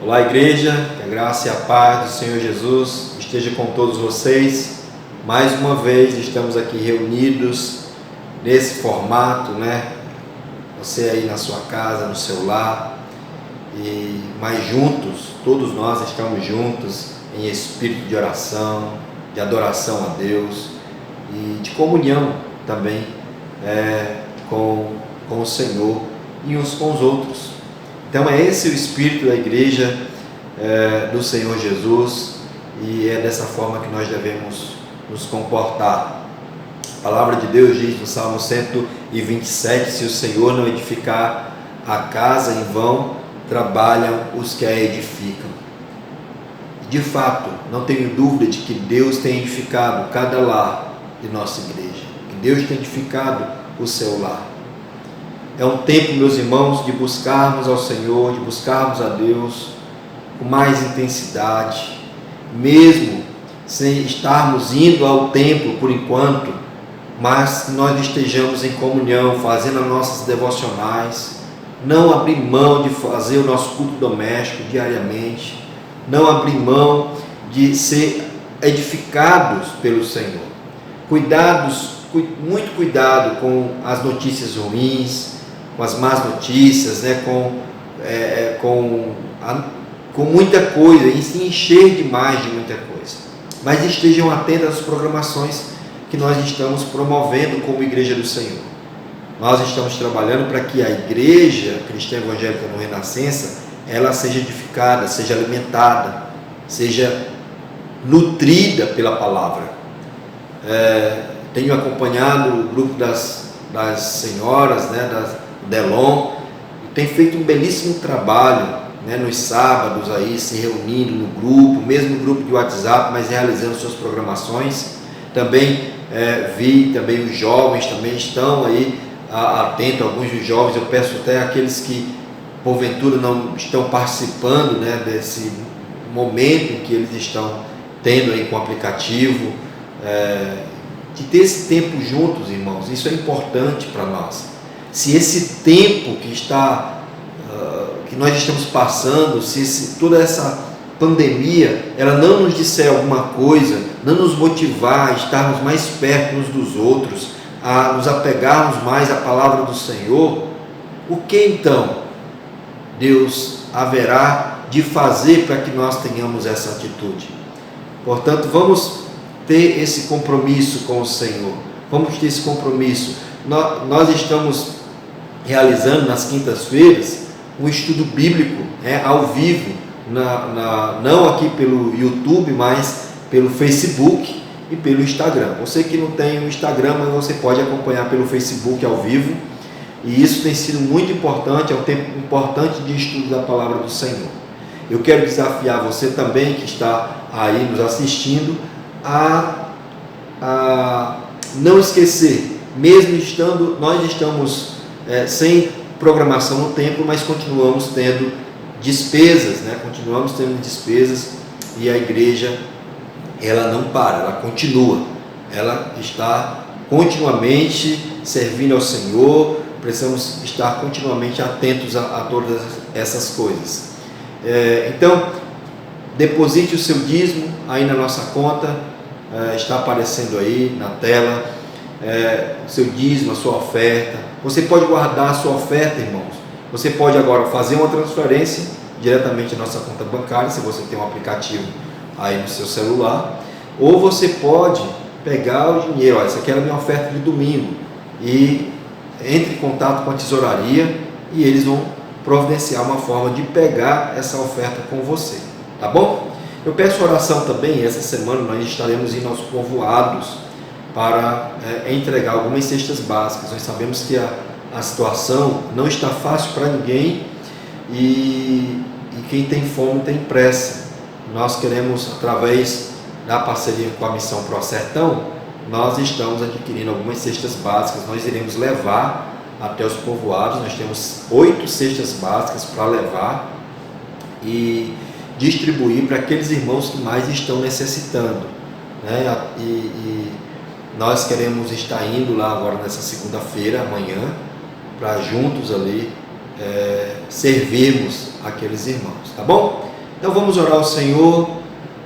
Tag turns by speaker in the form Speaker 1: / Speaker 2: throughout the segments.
Speaker 1: Olá, igreja, que a graça e a paz do Senhor Jesus esteja com todos vocês. Mais uma vez estamos aqui reunidos nesse formato, Você aí na sua casa, no seu lar, mas juntos, todos nós estamos juntos em espírito de oração, de adoração a Deus e de comunhão também com o Senhor e uns com os outros. Então é esse o espírito da igreja do Senhor Jesus, e é dessa forma que nós devemos nos comportar. A palavra de Deus diz no Salmo 127, se o Senhor não edificar a casa, em vão trabalham os que a edificam. De fato, não tenho dúvida de que Deus tem edificado cada lar de nossa igreja, que Deus tem edificado o seu lar. É um tempo, meus irmãos, de buscarmos ao Senhor, de buscarmos a Deus com mais intensidade, mesmo sem estarmos indo ao templo por enquanto, mas que nós estejamos em comunhão, fazendo as nossas devocionais, não abrir mão de fazer o nosso culto doméstico diariamente, não abrir mão de ser edificados pelo Senhor. Muito cuidado com as notícias ruins, com as más notícias, com muita coisa, e se encher demais de muita coisa. Mas estejam atentos às programações que nós estamos promovendo como Igreja do Senhor. Nós estamos trabalhando para que a Igreja Cristã Evangélica no Renascença, ela seja edificada, seja alimentada, seja nutrida pela palavra. Tenho acompanhado o grupo das senhoras, das Delon, tem feito um belíssimo trabalho, nos sábados aí, se reunindo no grupo, mesmo no grupo de WhatsApp, mas realizando suas programações. Também vi também os jovens também estão aí atentos, alguns dos jovens. Eu peço até àqueles que porventura não estão participando desse momento em que eles estão tendo aí com o aplicativo, de ter esse tempo juntos, irmãos. Isso é importante para nós. Se esse tempo que nós estamos passando, se toda essa pandemia, ela não nos disser alguma coisa, não nos motivar a estarmos mais perto uns dos outros, a nos apegarmos mais à palavra do Senhor, o que então Deus haverá de fazer para que nós tenhamos essa atitude? Portanto, vamos ter esse compromisso com o Senhor, vamos ter esse compromisso. Nós estamos realizando nas quintas-feiras um estudo bíblico ao vivo, não aqui pelo YouTube, mas pelo Facebook e pelo Instagram. Você que não tem o Instagram, mas você pode acompanhar pelo Facebook ao vivo, e isso tem sido muito importante, é um tempo importante de estudo da palavra do Senhor. Eu quero desafiar você também que está aí nos assistindo a não esquecer, mesmo nós estamos sem programação no templo, mas continuamos tendo despesas, e a igreja, ela não para, ela continua, ela está continuamente servindo ao Senhor. Precisamos estar continuamente atentos a todas essas coisas. Então, deposite o seu dízimo aí na nossa conta, está aparecendo aí na tela, o seu dízimo, a sua oferta. Você pode guardar a sua oferta, irmãos. Você pode agora fazer uma transferência diretamente na nossa conta bancária, se você tem um aplicativo aí no seu celular, ou você pode pegar o dinheiro. Essa aqui era a minha oferta de domingo, e entre em contato com a tesouraria e eles vão providenciar uma forma de pegar essa oferta com você, tá bom? Eu peço oração também. Essa semana nós estaremos indo aos povoados para entregar algumas cestas básicas. Nós sabemos que a situação não está fácil para ninguém, e quem tem fome tem pressa. Nós queremos, através da parceria com a Missão Pro Sertão, nós estamos adquirindo algumas cestas básicas. Nós iremos levar até os povoados. Nós temos 8 cestas básicas para levar e distribuir para aqueles irmãos que mais estão necessitando, e nós queremos estar indo lá agora nessa segunda-feira, amanhã, para juntos ali servirmos aqueles irmãos, tá bom? Então vamos orar ao Senhor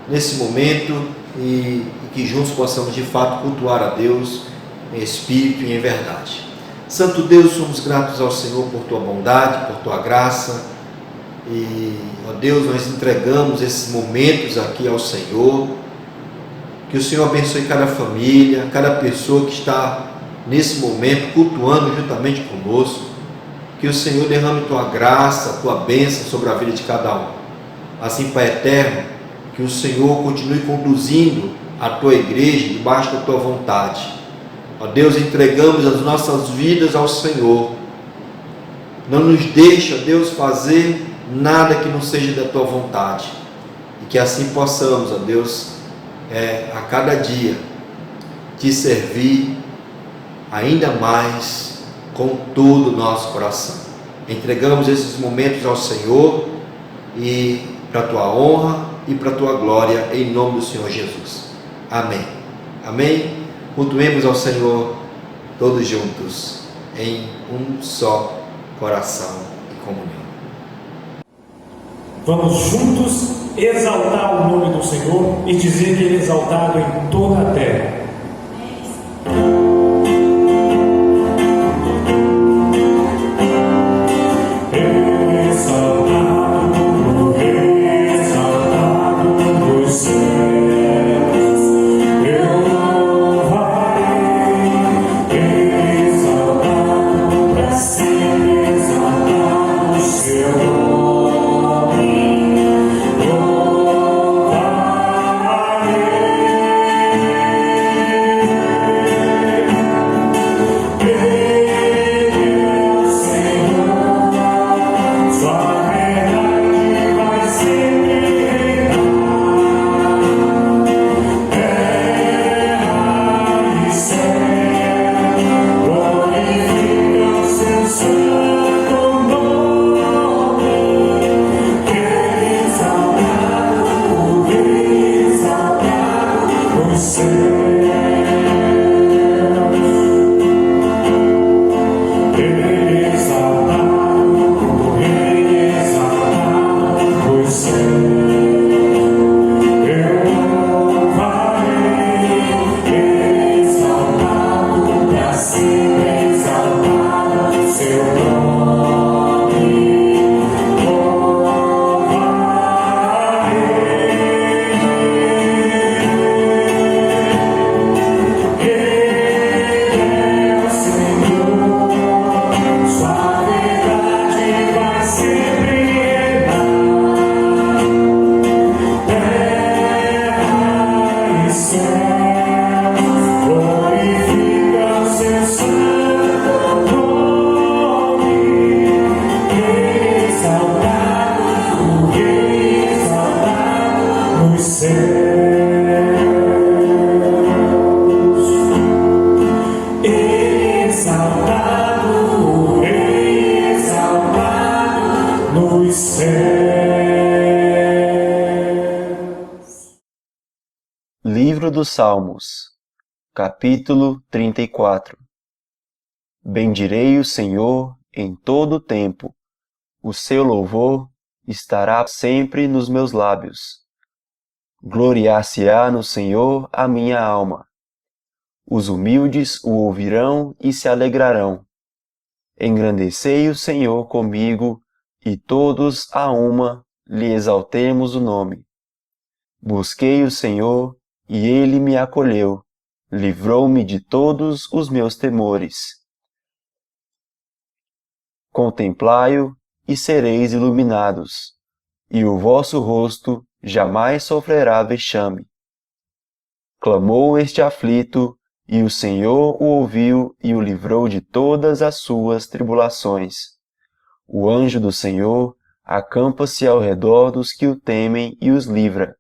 Speaker 1: nesse momento e que juntos possamos de fato cultuar a Deus em espírito e em verdade. Santo Deus, somos gratos ao Senhor por Tua bondade, por Tua graça e, ó Deus, nós entregamos esses momentos aqui ao Senhor. Que o Senhor abençoe cada família, cada pessoa que está nesse momento cultuando juntamente conosco. Que o Senhor derrame Tua graça, Tua bênção sobre a vida de cada um. Assim, Pai eterno, que o Senhor continue conduzindo a Tua igreja debaixo da Tua vontade. Ó Deus, entregamos as nossas vidas ao Senhor. Não nos deixa, Deus, fazer nada que não seja da Tua vontade. E que assim possamos, ó Deus, a cada dia Te servir ainda mais com todo o nosso coração. Entregamos esses momentos ao Senhor e para a Tua honra e para a Tua glória, em nome do Senhor Jesus. Amém. Amém. Cultuemos ao Senhor todos juntos em um só coração e comunhão.
Speaker 2: Vamos juntos exaltar o nome do Senhor e dizer que Ele é exaltado em toda a terra.
Speaker 3: Livro dos Salmos, capítulo 34. Bendirei o Senhor em todo o tempo, o seu louvor estará sempre nos meus lábios. Gloriar-se-á no Senhor a minha alma. Os humildes o ouvirão e se alegrarão. Engrandecei o Senhor comigo, e todos a uma lhe exaltemos o nome. Busquei o Senhor, e Ele me acolheu, livrou-me de todos os meus temores. Contemplai-o e sereis iluminados, e o vosso rosto jamais sofrerá vexame. Clamou este aflito, e o Senhor o ouviu e o livrou de todas as suas tribulações. O anjo do Senhor acampa-se ao redor dos que o temem e os livra.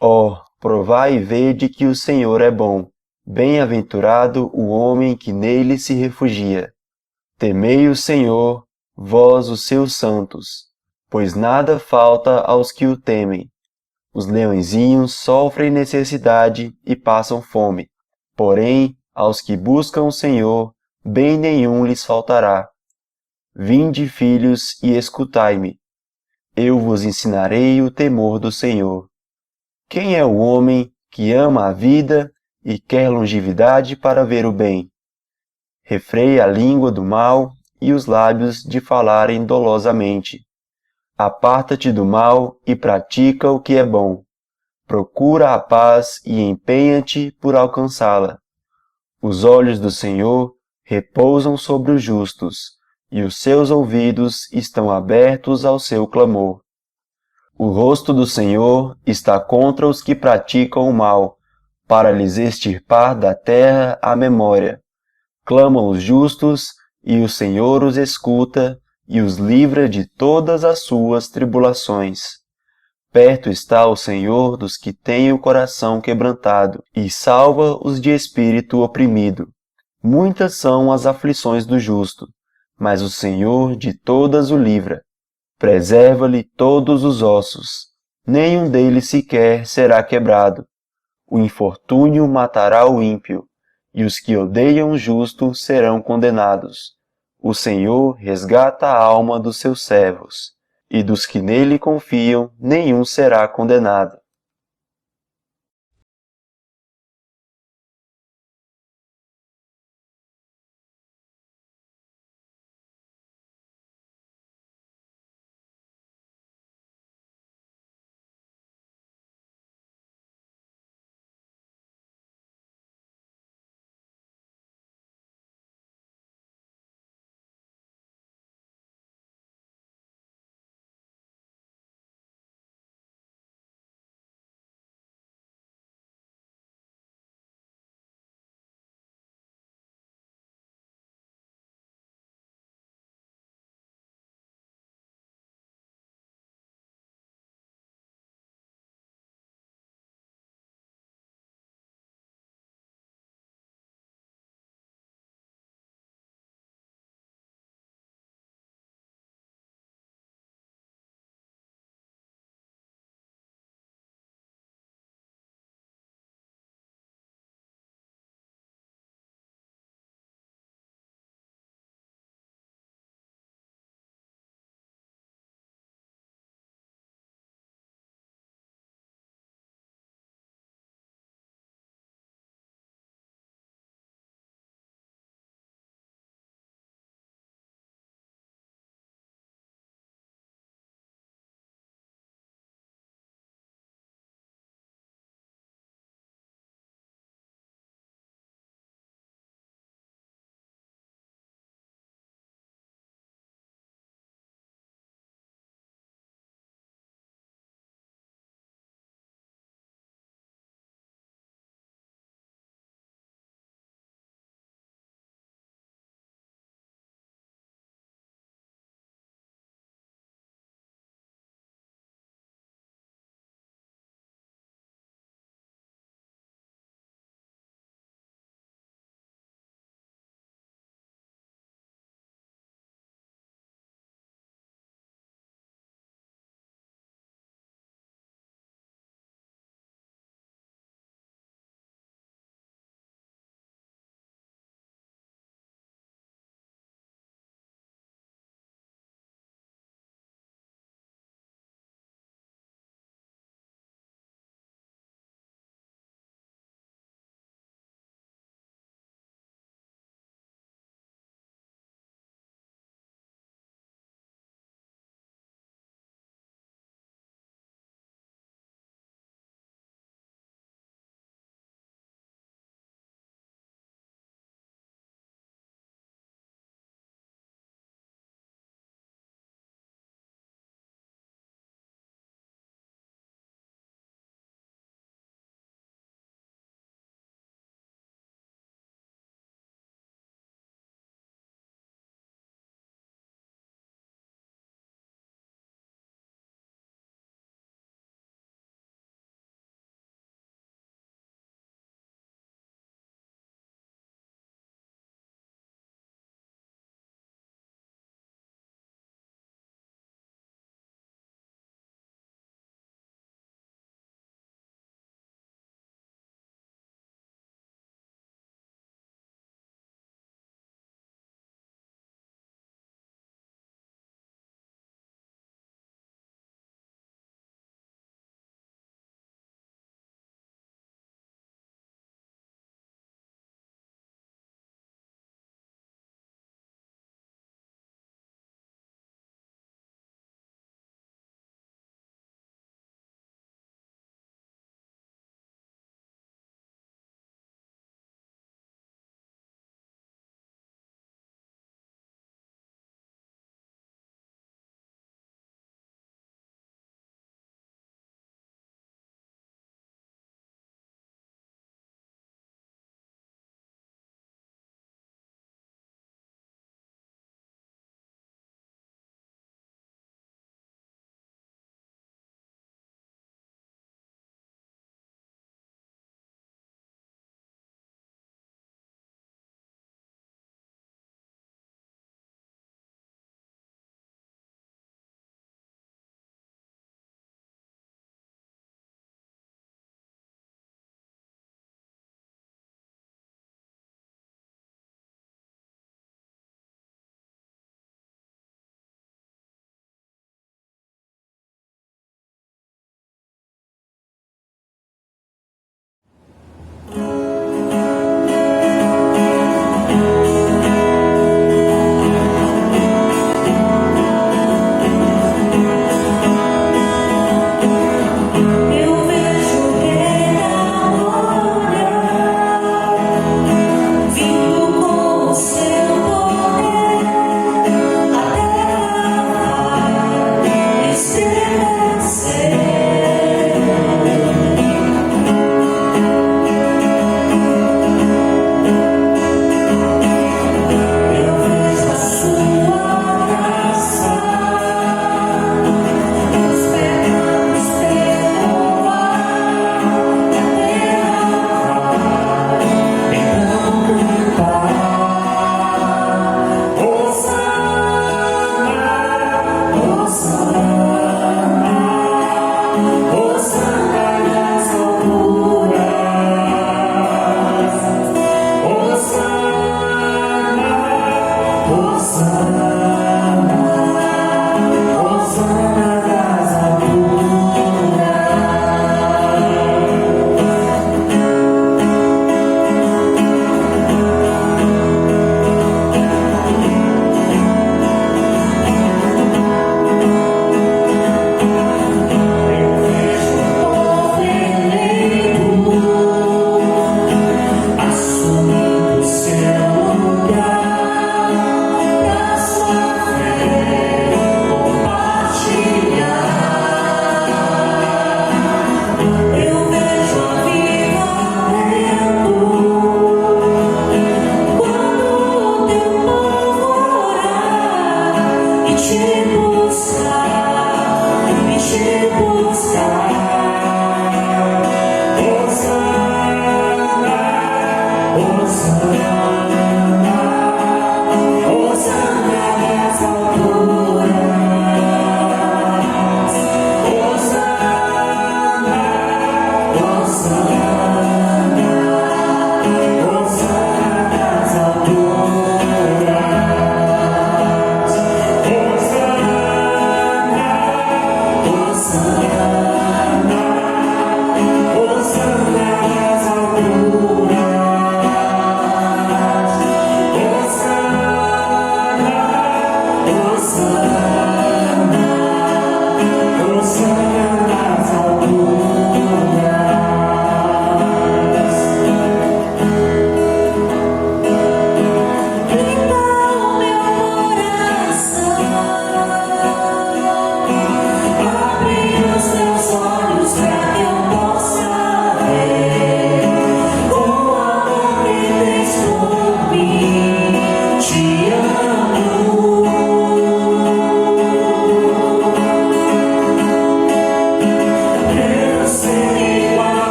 Speaker 3: Ó, provai e vede que o Senhor é bom, bem-aventurado o homem que nele se refugia. Temei o Senhor, vós os seus santos, pois nada falta aos que o temem. Os leõezinhos sofrem necessidade e passam fome, porém, aos que buscam o Senhor, bem nenhum lhes faltará. Vinde, filhos, e escutai-me. eu vos ensinarei o temor do Senhor. Quem é o homem que ama a vida e quer longevidade para ver o bem? Refreia a língua do mal e os lábios de falarem dolosamente. Aparta-te do mal e pratica o que é bom. Procura a paz e empenha-te por alcançá-la. Os olhos do Senhor repousam sobre os justos, e os seus ouvidos estão abertos ao seu clamor. O rosto do Senhor está contra os que praticam o mal, para lhes extirpar da terra a memória. Clamam os justos, e o Senhor os escuta, e os livra de todas as suas tribulações. Perto está o Senhor dos que têm o coração quebrantado, e salva os de espírito oprimido. Muitas são as aflições do justo, mas o Senhor de todas o livra. Preserva-lhe todos os ossos, nenhum deles sequer será quebrado. O infortúnio matará o ímpio, e os que odeiam o justo serão condenados. O Senhor resgata a alma dos seus servos, e dos que nele confiam nenhum será condenado.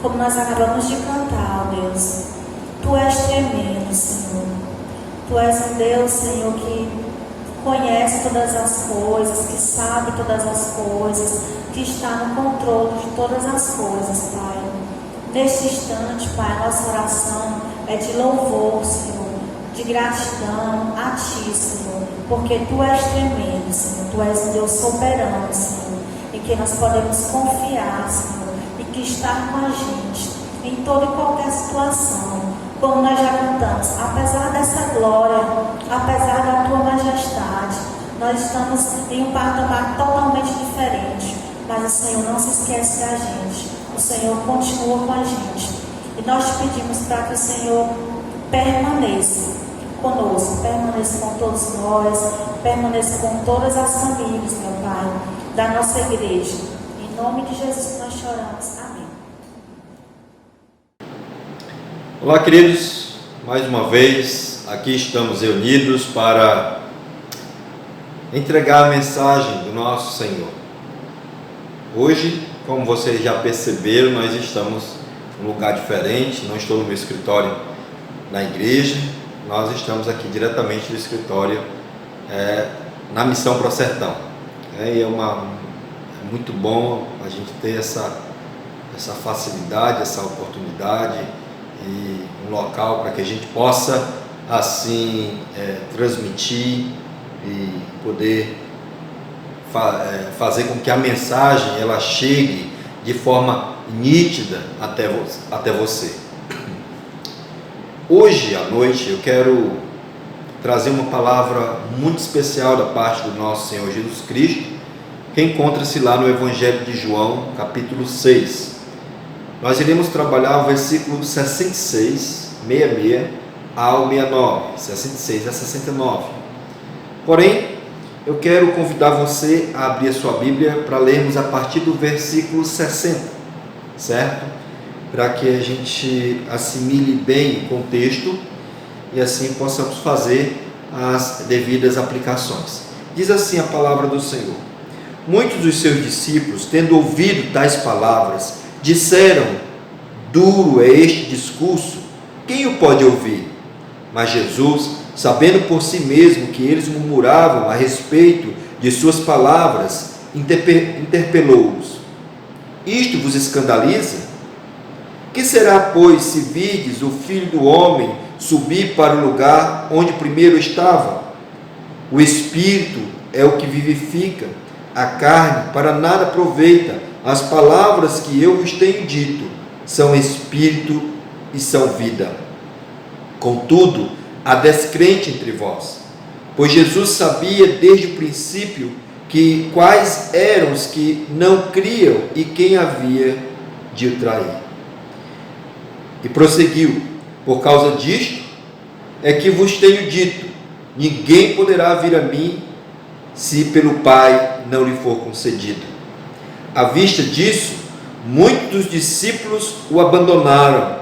Speaker 4: como nós acabamos de cantar, ó Deus, Tu és tremendo, Senhor. Tu és um Deus, Senhor, que conhece todas as coisas, que sabe todas as coisas, que está no controle de todas as coisas, Pai. Neste instante, Pai, nossa oração é de louvor, Senhor, de gratidão a Ti, Senhor, porque Tu és tremendo, Senhor, Tu és um Deus soberano, Senhor, em que nós podemos confiar, Senhor, e que está com a gente em toda e qualquer situação, como nós já cantamos, apesar dessa glória, apesar da Tua majestade, nós estamos em um patamar totalmente diferente, mas o Senhor não se esquece da gente, o Senhor continua com a gente, e nós te pedimos para que o Senhor permaneça conosco, permaneça com todos nós, permaneça com todas as famílias, meu Pai, da nossa igreja. Em nome de Jesus que nós choramos. Amém.
Speaker 1: Olá, queridos, mais uma vez aqui estamos reunidos para entregar a mensagem do nosso Senhor. Hoje, como vocês já perceberam, nós estamos em um lugar diferente, não estou no meu escritório na igreja, nós estamos aqui diretamente no escritório na Missão Pro Sertão. É muito bom a gente ter essa facilidade, essa oportunidade e um local para que a gente possa assim transmitir e poder fazer com que a mensagem ela chegue de forma nítida até você. Hoje à noite eu quero trazer uma palavra muito especial da parte do nosso Senhor Jesus Cristo, que encontra-se lá no Evangelho de João, capítulo 6. Nós iremos trabalhar o versículo 66 ao 69, 66 a 69. Porém, eu quero convidar você a abrir a sua Bíblia para lermos a partir do versículo 60, certo? Para que a gente assimile bem o contexto e assim possamos fazer as devidas aplicações. Diz assim a palavra do Senhor: muitos dos seus discípulos, tendo ouvido tais palavras, disseram: duro é este discurso, quem o pode ouvir? Mas Jesus, sabendo por si mesmo que eles murmuravam a respeito de suas palavras, interpelou-os: isto vos escandaliza? Que será, pois, se virdes o Filho do Homem subir para o lugar onde primeiro estava? O Espírito é o que vivifica, a carne para nada aproveita. As palavras que eu vos tenho dito são Espírito e são vida. Contudo, há descrente entre vós, pois Jesus sabia desde o princípio que quais eram os que não criam e quem havia de o trair. E prosseguiu: por causa disto é que vos tenho dito, ninguém poderá vir a mim se pelo Pai não lhe for concedido. À vista disso, muitos dos discípulos o abandonaram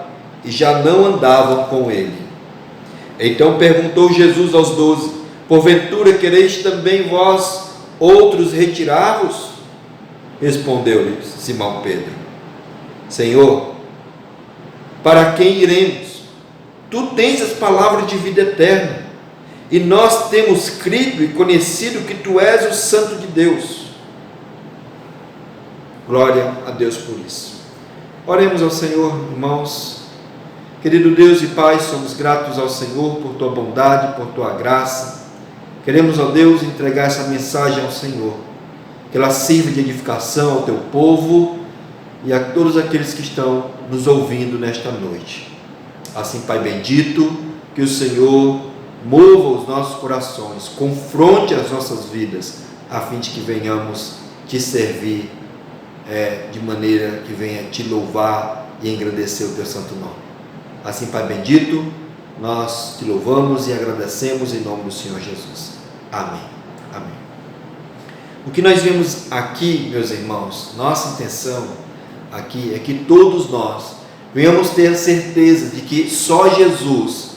Speaker 1: e já não andavam com ele. Então perguntou Jesus aos 12: porventura quereis também vós outros retirar-vos? Respondeu-lhe Simão Pedro: Senhor, para quem iremos? Tu tens as palavras de vida eterna, e nós temos crido e conhecido que Tu és o Santo de Deus. Glória a Deus por isso. Oremos ao Senhor, irmãos. Querido Deus e Pai, somos gratos ao Senhor por Tua bondade, por Tua graça. Queremos, ó Deus, entregar essa mensagem ao Senhor, que ela sirva de edificação ao Teu povo e a todos aqueles que estão nos ouvindo nesta noite. Assim, Pai bendito, que o Senhor mova os nossos corações, confronte as nossas vidas, a fim de que venhamos Te servir de maneira que venha Te louvar e engrandecer o Teu santo nome. Assim, Pai bendito, nós Te louvamos e agradecemos em nome do Senhor Jesus. Amém. Amém. O que nós vemos aqui, meus irmãos, nossa intenção aqui é que todos nós venhamos ter a certeza de que só Jesus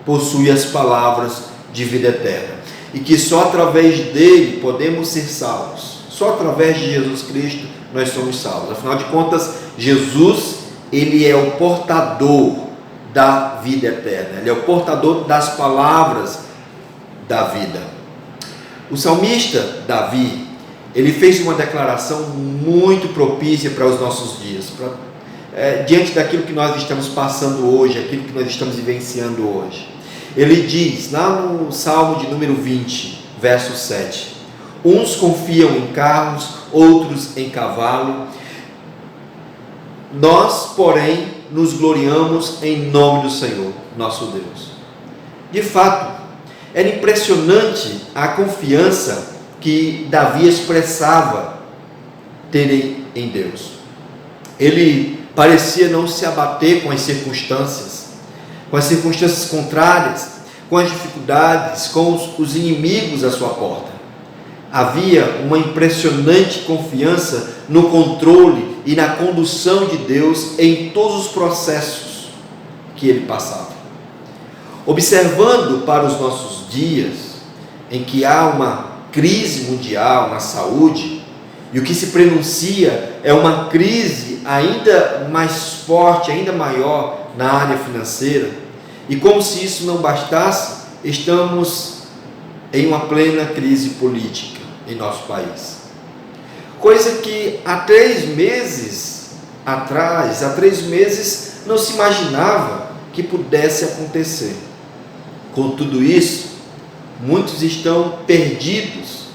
Speaker 1: possui as palavras de vida eterna e que só através dele podemos ser salvos. Só através de Jesus Cristo nós somos salvos. Afinal de contas, Jesus ele é o portador da vida eterna, ele é o portador das palavras da vida. O salmista Davi, ele fez uma declaração muito propícia para os nossos dias, diante daquilo que nós estamos passando hoje, aquilo que nós estamos vivenciando hoje. Ele diz, lá no Salmo de número 20, verso 7, uns confiam em carros, outros em cavalo, nós, porém, nos gloriamos em nome do Senhor, nosso Deus. De fato, era impressionante a confiança que Davi expressava ter em Deus. Ele parecia não se abater com as circunstâncias contrárias, com as dificuldades, com os inimigos à sua porta. Havia uma impressionante confiança no controle e na condução de Deus em todos os processos que ele passava. Observando para os nossos dias, em que há uma crise mundial na saúde, e o que se prenuncia é uma crise ainda mais forte, ainda maior na área financeira, e como se isso não bastasse, estamos em uma plena crise política em nosso país. Coisa que há 3 meses atrás, não se imaginava que pudesse acontecer. Com tudo isso, muitos estão perdidos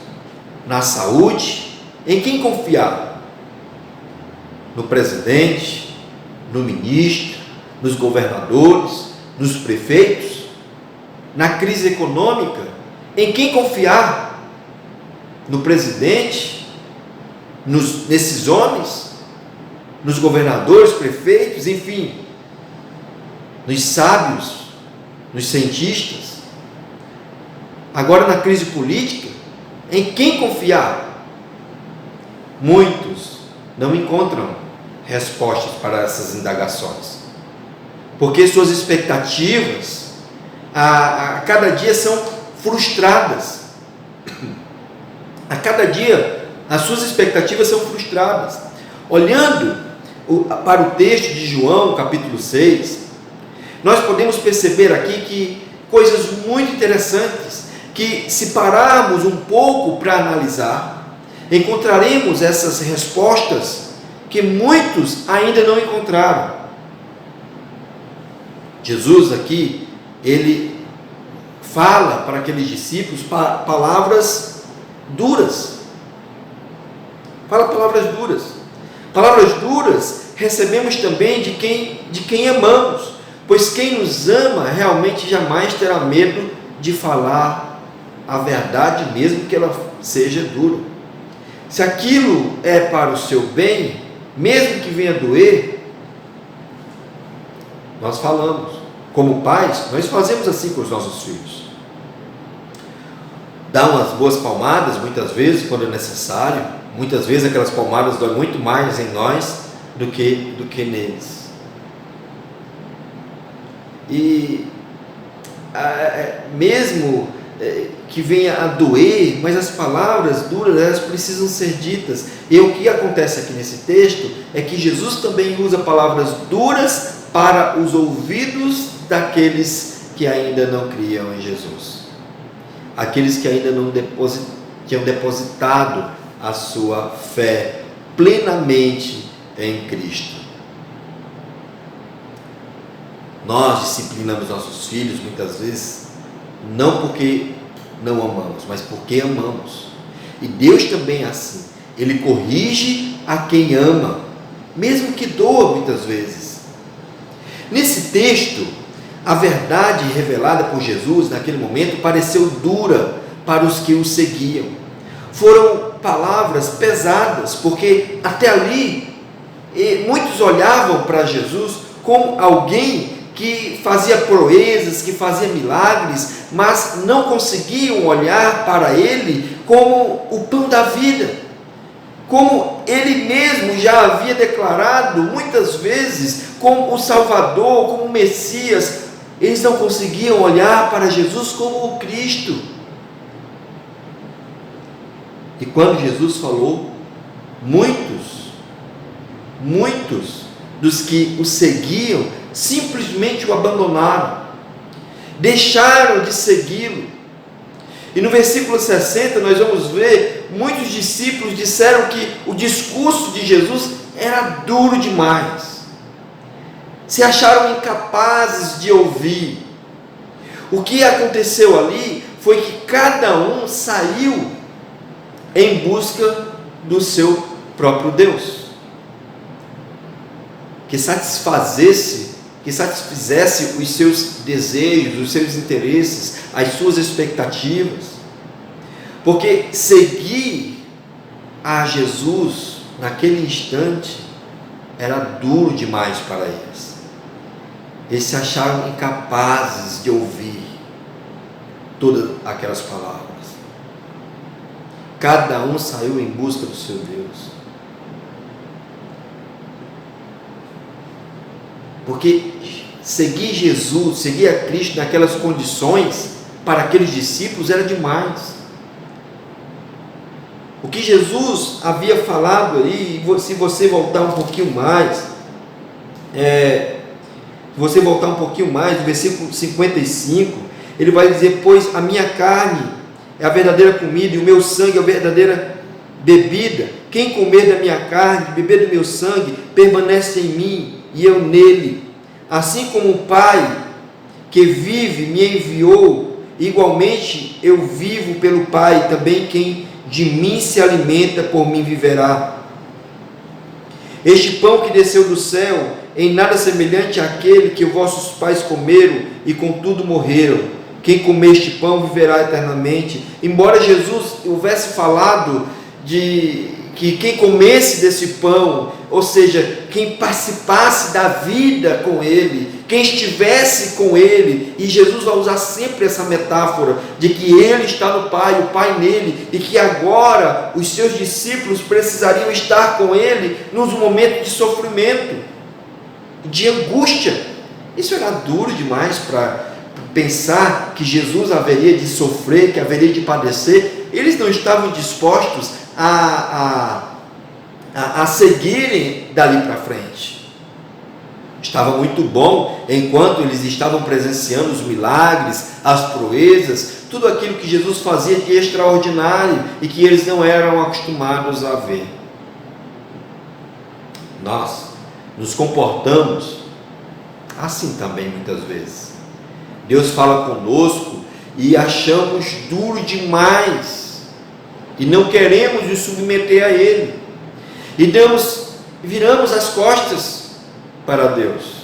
Speaker 1: na saúde. Em quem confiar? No presidente, no ministro, nos governadores, nos prefeitos? Na crise econômica, em quem confiar? No presidente? Nesses homens? Nos governadores, prefeitos, enfim, nos sábios, nos cientistas? Agora na crise política, em quem confiar? Muitos não encontram respostas para essas indagações, porque suas expectativas a cada dia são frustradas. A cada dia as suas expectativas são frustradas. Olhando para o texto de João, capítulo 6, nós podemos perceber aqui que coisas muito interessantes, que se pararmos um pouco para analisar, encontraremos essas respostas que muitos ainda não encontraram. Jesus aqui, ele fala para aqueles discípulos palavras duras. Fala palavras duras. Palavras duras recebemos também de quem amamos, pois quem nos ama realmente jamais terá medo de falar a verdade, mesmo que ela seja dura. Se aquilo é para o seu bem, mesmo que venha doer, nós falamos. Como pais, nós fazemos assim com os nossos filhos. Dá umas boas palmadas, muitas vezes, quando é necessário. Muitas vezes aquelas palmadas doem muito mais em nós do que neles. E mesmo que venha a doer, mas as palavras duras, elas precisam ser ditas. E o que acontece aqui nesse texto é que Jesus também usa palavras duras para os ouvidos daqueles que ainda não criam em Jesus, aqueles que ainda não tinham depositado a sua fé plenamente em Cristo. Nós disciplinamos nossos filhos muitas vezes não porque não amamos, mas porque amamos. E Deus também é assim. Ele corrige a quem ama, mesmo que doa muitas vezes. Nesse texto, a verdade revelada por Jesus naquele momento pareceu dura para os que o seguiam. Foram palavras pesadas, porque até ali muitos olhavam para Jesus como alguém que fazia proezas, que fazia milagres, mas não conseguiam olhar para ele como o pão da vida, como ele mesmo já havia declarado muitas vezes, como o Salvador, como o Messias. Eles não conseguiam olhar para Jesus como o Cristo. E quando Jesus falou, muitos dos que o seguiam simplesmente o abandonaram, deixaram de segui-lo. E no versículo 60 nós vamos ver, muitos discípulos disseram que o discurso de Jesus era duro demais, se acharam incapazes de ouvir. O que aconteceu ali foi que cada um saiu em busca do seu próprio Deus, que satisfizesse os seus desejos, os seus interesses, as suas expectativas. Porque seguir a Jesus naquele instante era duro demais para eles. Eles se acharam incapazes de ouvir todas aquelas palavras. Cada um saiu em busca do seu Deus. Porque seguir Jesus, seguir a Cristo naquelas condições, para aqueles discípulos era demais. O que Jesus havia falado ali, se você voltar um pouquinho mais, no versículo 55, ele vai dizer: pois a minha carne é a verdadeira comida e o meu sangue é a verdadeira bebida. Quem comer da minha carne, beber do meu sangue, permanece em mim e eu nele. Assim como o Pai que vive me enviou, igualmente eu vivo pelo Pai, também quem de mim se alimenta, por mim viverá. Este pão que desceu do céu, em nada semelhante àquele que vossos pais comeram e contudo morreram. Quem comer este pão viverá eternamente. Embora Jesus houvesse falado de que quem comesse desse pão, ou seja, quem participasse da vida com ele, quem estivesse com ele, e Jesus vai usar sempre essa metáfora de que ele está no Pai, o Pai nele, e que agora os seus discípulos precisariam estar com ele nos momentos de sofrimento, de angústia. Isso era duro demais para pensar que Jesus haveria de sofrer, que haveria de padecer. Eles não estavam dispostos a seguirem dali para frente. Estava muito bom enquanto eles estavam presenciando os milagres, as proezas, tudo aquilo que Jesus fazia de extraordinário e que eles não eram acostumados a ver. Nós nos comportamos assim também muitas vezes. Deus fala conosco e achamos duro demais e não queremos nos submeter a Ele, e viramos as costas para Deus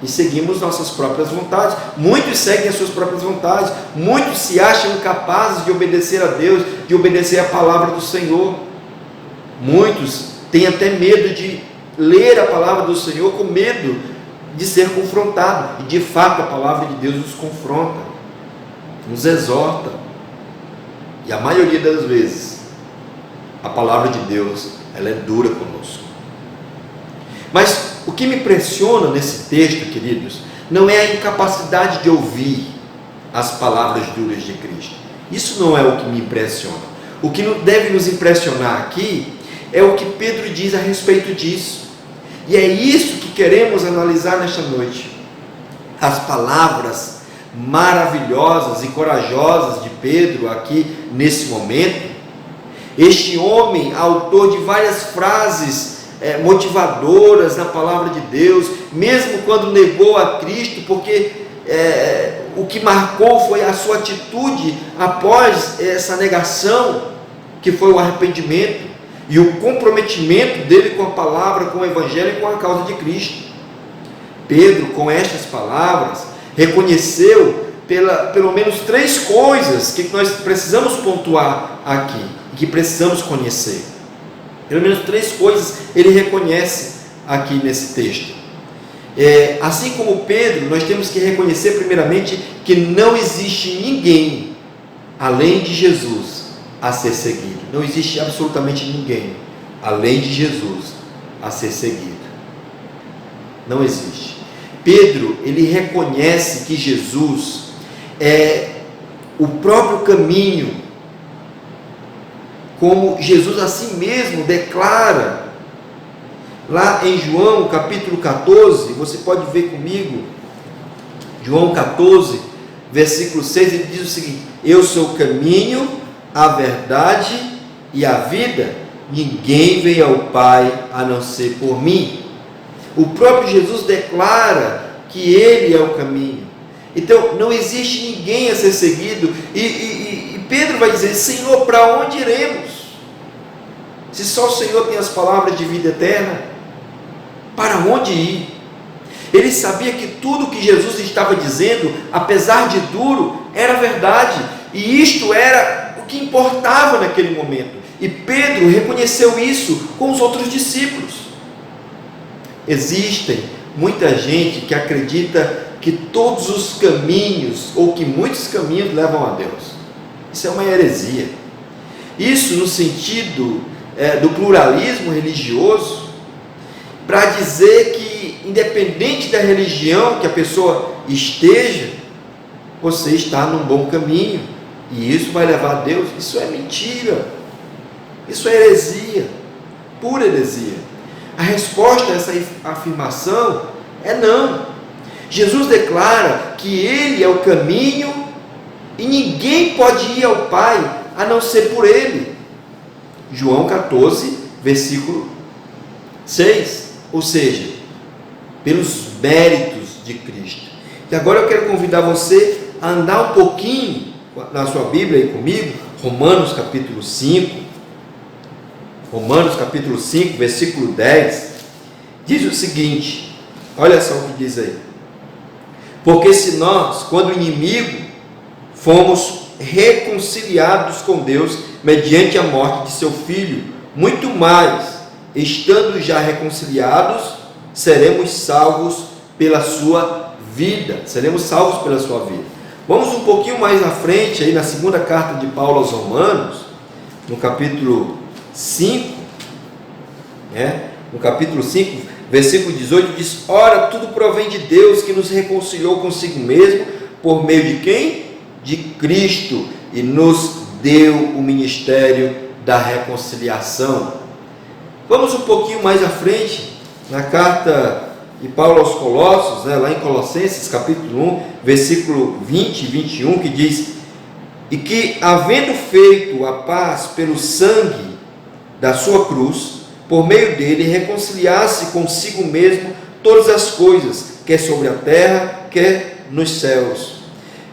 Speaker 1: e seguimos nossas próprias vontades. Muitos seguem as suas próprias vontades, muitos se acham incapazes de obedecer a Deus, de obedecer a palavra do Senhor. Muitos têm até medo de ler a palavra do Senhor, com medo de ser confrontado, e de fato a palavra de Deus nos confronta, nos exorta. E a maioria das vezes, a palavra de Deus, ela é dura conosco. Mas o que me impressiona nesse texto, queridos, não é a incapacidade de ouvir as palavras duras de Cristo. Isso não é o que me impressiona. O que deve nos impressionar aqui é o que Pedro diz a respeito disso. E é isso que queremos analisar nesta noite. As palavras maravilhosas e corajosas de Pedro aqui nesse momento. Este homem, autor de várias frases motivadoras na palavra de Deus, mesmo quando negou a Cristo, porque o que marcou foi a sua atitude após essa negação, que foi o arrependimento e o comprometimento dele com a palavra, com o Evangelho e com a causa de Cristo. Pedro, com estas palavras, reconheceu pelo menos 3 coisas que nós precisamos pontuar aqui, que precisamos conhecer. Pelo menos 3 coisas ele reconhece aqui nesse texto. Assim como Pedro, nós temos que reconhecer primeiramente que não existe ninguém além de Jesus a ser seguido. Não existe absolutamente ninguém além de Jesus a ser seguido. Não existe. Pedro, ele reconhece que Jesus é o próprio caminho, como Jesus assim mesmo declara Lá em João capítulo 14, você pode ver comigo, João 14, versículo 6, ele diz o seguinte: eu sou o caminho, a verdade e a vida, ninguém vem ao Pai a não ser por mim. O próprio Jesus declara que Ele é o caminho. Então não existe ninguém a ser seguido, e Pedro vai dizer: Senhor, para onde iremos? Se só o Senhor tem as palavras de vida eterna, para onde ir? Ele sabia que tudo que Jesus estava dizendo, apesar de duro, era verdade, e isto era o que importava naquele momento, e Pedro reconheceu isso com os outros discípulos. Existem muita gente que acredita que todos os caminhos, ou que muitos caminhos levam a Deus. Isso é uma heresia. Isso no sentido do pluralismo religioso, para dizer que independente da religião que a pessoa esteja, você está num bom caminho, e isso vai levar a Deus. Isso é mentira, isso é heresia, pura heresia. A resposta a essa afirmação é não. Jesus declara que Ele é o caminho, e ninguém pode ir ao Pai a não ser por Ele. João 14, versículo 6. Ou seja, pelos méritos de Cristo. E agora eu quero convidar você a andar um pouquinho na sua Bíblia aí comigo, Romanos capítulo 5. Romanos capítulo 5, versículo 10, diz o seguinte, olha só o que diz aí: porque se nós, quando inimigo, fomos reconciliados com Deus mediante a morte de seu Filho, muito mais, estando já reconciliados, seremos salvos pela sua vida. Seremos salvos pela sua vida. Vamos um pouquinho mais à frente, aí na segunda carta de Paulo aos Romanos, no capítulo 5, no capítulo 5, versículo 18, diz: ora, tudo provém de Deus, que nos reconciliou consigo mesmo, por meio de quem? De Cristo, e nos deu o ministério da reconciliação. Vamos um pouquinho mais à frente, na carta de Paulo aos Colossos, lá em Colossenses capítulo 1, versículo 20 e 21, que diz: e que, havendo feito a paz pelo sangue da sua cruz, por meio dele reconciliasse consigo mesmo todas as coisas, quer sobre a terra, quer nos céus.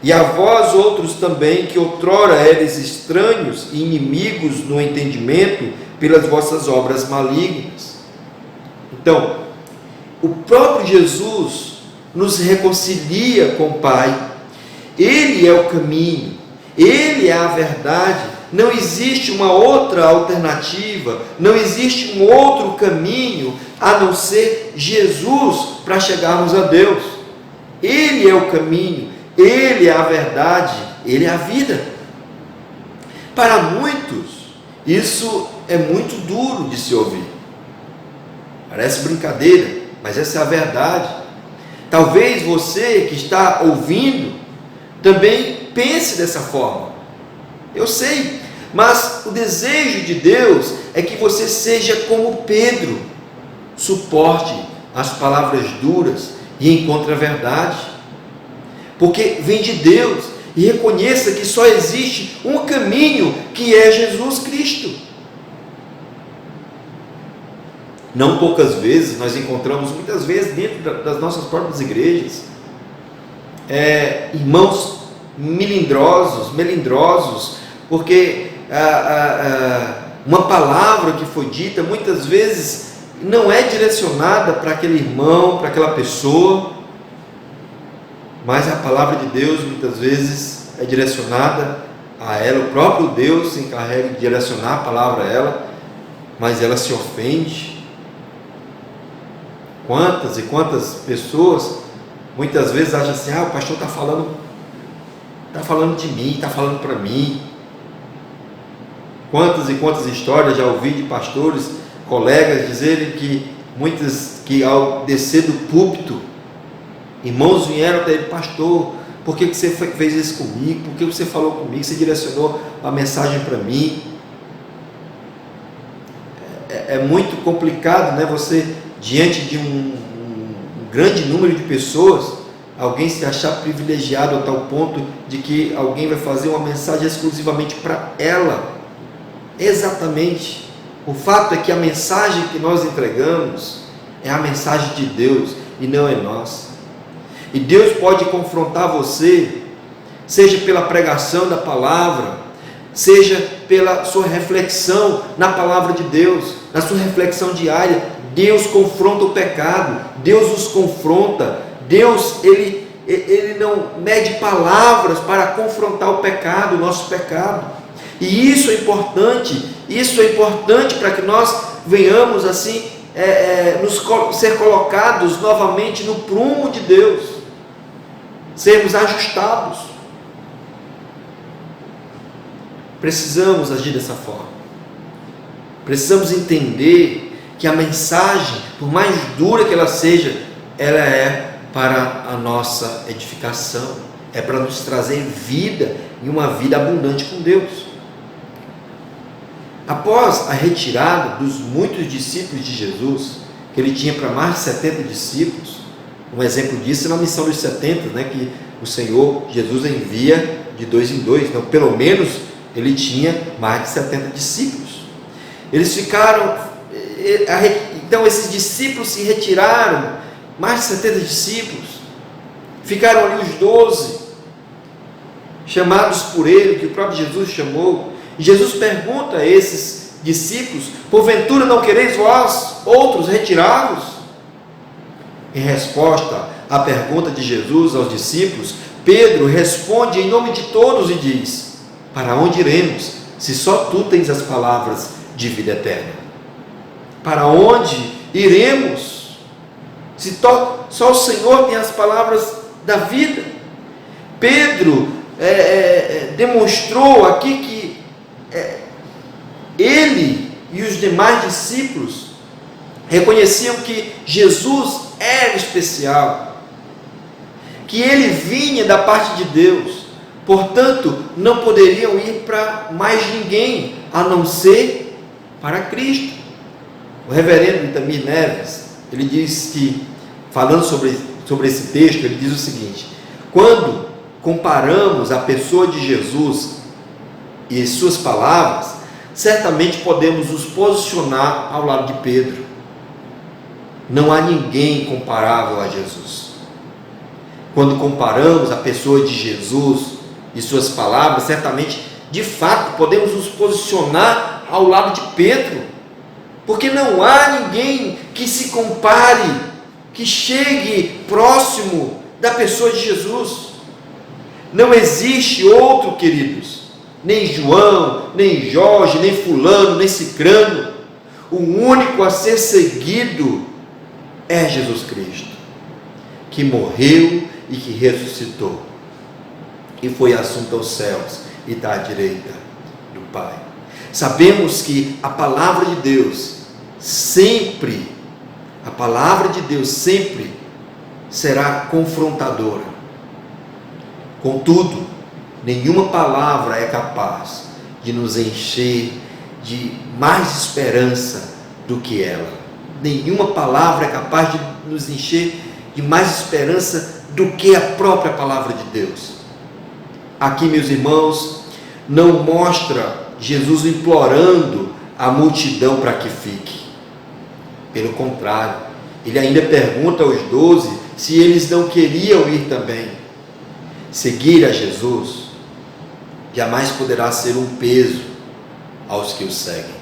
Speaker 1: E a vós outros também, que outrora eres estranhos e inimigos no entendimento, pelas vossas obras malignas. Então, o próprio Jesus nos reconcilia com o Pai. Ele é o caminho, Ele é a verdade. Não existe uma outra alternativa, não existe um outro caminho a não ser Jesus para chegarmos a Deus. Ele é o caminho, Ele é a verdade, Ele é a vida. Para muitos, isso é muito duro de se ouvir. Parece brincadeira, mas essa é a verdade. Talvez você que está ouvindo também pense dessa forma. Eu sei, mas o desejo de Deus é que você seja como Pedro, suporte as palavras duras e encontre a verdade, porque vem de Deus, e reconheça que só existe um caminho, que é Jesus Cristo. Não poucas vezes nós encontramos, muitas vezes dentro das nossas próprias igrejas, irmãos melindrosos, porque uma palavra que foi dita muitas vezes não é direcionada para aquele irmão, para aquela pessoa, mas a palavra de Deus muitas vezes é direcionada a ela. O próprio Deus se encarrega de direcionar a palavra a ela, mas ela se ofende. Quantas e quantas pessoas muitas vezes acham assim: o pastor está falando de mim, está falando para mim. Quantas e quantas histórias já ouvi de pastores, colegas dizerem que ao descer do púlpito, irmãos vieram até ele: pastor, por que você fez isso comigo? Por que você falou comigo? Você direcionou a mensagem para mim? É muito complicado, né? Você diante de um grande número de pessoas, alguém se achar privilegiado a tal ponto de que alguém vai fazer uma mensagem exclusivamente para ela. Exatamente. O fato é que a mensagem que nós entregamos é a mensagem de Deus e não é nossa. E Deus pode confrontar você, seja pela pregação da palavra, seja pela sua reflexão na palavra de Deus, na sua reflexão diária. Deus confronta o pecado, Deus os confronta. Deus, ele não mede palavras para confrontar o pecado, o nosso pecado. E isso é importante para que nós venhamos assim, ser colocados novamente no prumo de Deus, sermos ajustados. Precisamos agir dessa forma. Precisamos entender que a mensagem, por mais dura que ela seja, ela é para a nossa edificação, é para nos trazer vida e uma vida abundante com Deus. Após a retirada dos muitos discípulos de Jesus, que ele tinha para mais de 70 discípulos, um exemplo disso é na missão dos 70, que o Senhor Jesus envia de 2 em 2, então pelo menos ele tinha mais de 70 discípulos. Eles ficaram, então esses discípulos se retiraram, mais de 70 discípulos, ficaram ali os 12, chamados por ele, que o próprio Jesus chamou. E Jesus pergunta a esses discípulos: porventura não quereis vós outros retirados? Em resposta à pergunta de Jesus aos discípulos, Pedro responde em nome de todos e diz: para onde iremos, se só tu tens as palavras de vida eterna? Para onde iremos, se só o Senhor tem as palavras da vida? Pedro demonstrou aqui que ele e os demais discípulos reconheciam que Jesus era especial, que ele vinha da parte de Deus, portanto não poderiam ir para mais ninguém a não ser para Cristo. O reverendo Itamir Neves, ele diz que, falando sobre esse texto, ele diz o seguinte: quando comparamos a pessoa de Jesus e suas palavras, certamente podemos nos posicionar ao lado de Pedro. Não há ninguém comparável a Jesus. Quando comparamos a pessoa de Jesus e suas palavras, certamente, de fato, podemos nos posicionar ao lado de Pedro, porque não há ninguém que se compare, que chegue próximo da pessoa de Jesus. Não existe outro, queridos, nem João, nem Jorge, nem fulano, nem cicrano. O único a ser seguido é Jesus Cristo, que morreu e que ressuscitou, e foi assunto aos céus e está à direita do Pai. Sabemos que a palavra de Deus sempre será confrontadora. Contudo, nenhuma palavra é capaz de nos encher de mais esperança do que ela. Nenhuma palavra é capaz de nos encher de mais esperança do que a própria palavra de Deus. Aqui, meus irmãos, não mostra Jesus implorando a multidão para que fique. Pelo contrário, ele ainda pergunta aos 12 se eles não queriam ir também. Seguir a Jesus jamais poderá ser um peso aos que o seguem,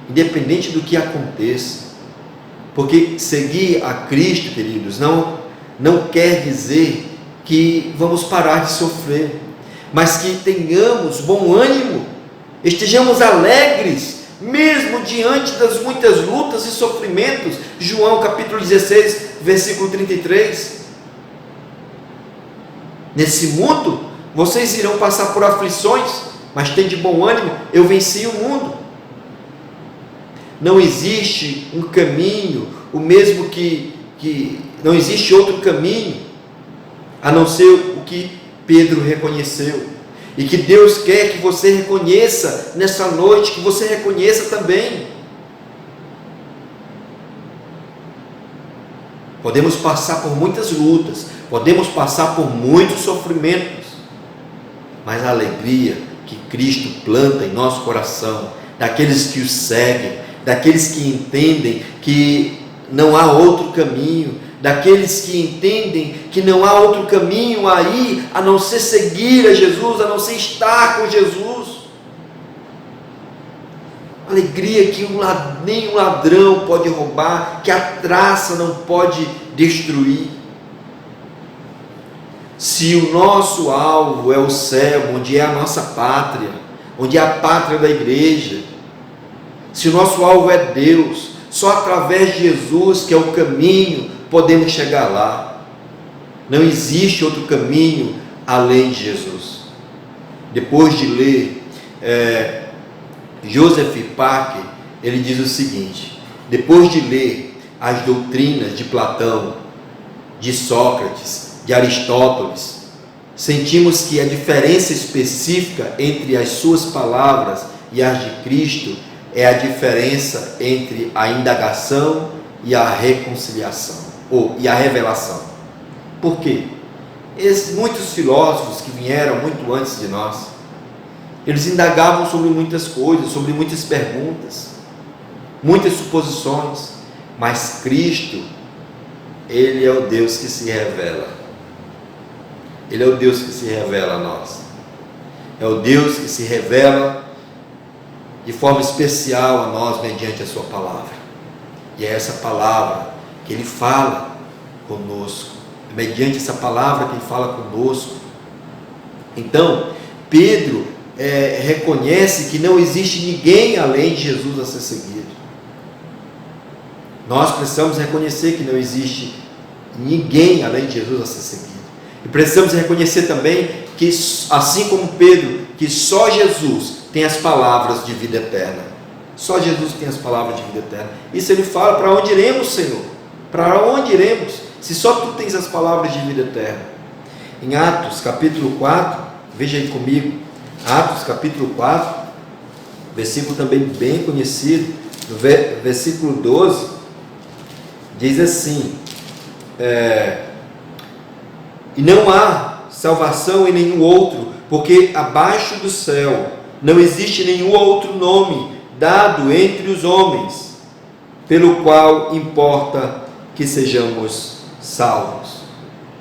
Speaker 1: independente do que aconteça, porque seguir a Cristo, queridos, não quer dizer que vamos parar de sofrer, mas que tenhamos bom ânimo, estejamos alegres, mesmo diante das muitas lutas e sofrimentos. João capítulo 16, versículo 33. Nesse mundo, vocês irão passar por aflições, mas tem de bom ânimo, eu venci o mundo. Não existe um caminho, o mesmo que não existe outro caminho, a não ser o que Pedro reconheceu, e que Deus quer que você reconheça nessa noite, que você reconheça também. podemos passar por muitas lutas, podemos passar por muitos sofrimentos, mas a alegria que Cristo planta em nosso coração, daqueles que o seguem, daqueles que entendem que não há outro caminho, daqueles que entendem que não há outro caminho aí a não ser seguir a Jesus, a não ser estar com Jesus. Alegria que nenhum ladrão pode roubar, que a traça não pode destruir. Se o nosso alvo é o céu, onde é a nossa pátria, onde é a pátria da igreja, se o nosso alvo é Deus, só através de Jesus, que é o caminho, podemos chegar lá. Não existe outro caminho além de Jesus. Depois de ler Joseph Parker, ele diz o seguinte: depois de ler as doutrinas de Platão, de Sócrates, de Aristóteles, sentimos que a diferença específica entre as suas palavras e as de Cristo é a diferença entre a indagação e a reconciliação, e a revelação. Por quê? Muitos filósofos que vieram muito antes de nós, eles indagavam sobre muitas coisas, sobre muitas perguntas, muitas suposições, mas Cristo, Ele é o Deus que se revela. Ele é o Deus que se revela a nós. É o Deus que se revela de forma especial a nós mediante a sua palavra. E é essa palavra que Ele fala conosco. É mediante essa palavra que Ele fala conosco. Então, Pedro reconhece que não existe ninguém além de Jesus a ser seguido. Nós precisamos reconhecer que não existe ninguém além de Jesus a ser seguido. E precisamos reconhecer também que, assim como Pedro, que só Jesus tem as palavras de vida eterna. Só Jesus tem as palavras de vida eterna. Isso ele fala: para onde iremos, Senhor? Para onde iremos? Se só tu tens as palavras de vida eterna. Em Atos capítulo 4, veja aí comigo, Atos capítulo 4, versículo também bem conhecido, no versículo 12, diz assim: e não há salvação em nenhum outro, porque abaixo do céu não existe nenhum outro nome dado entre os homens, pelo qual importa que sejamos salvos.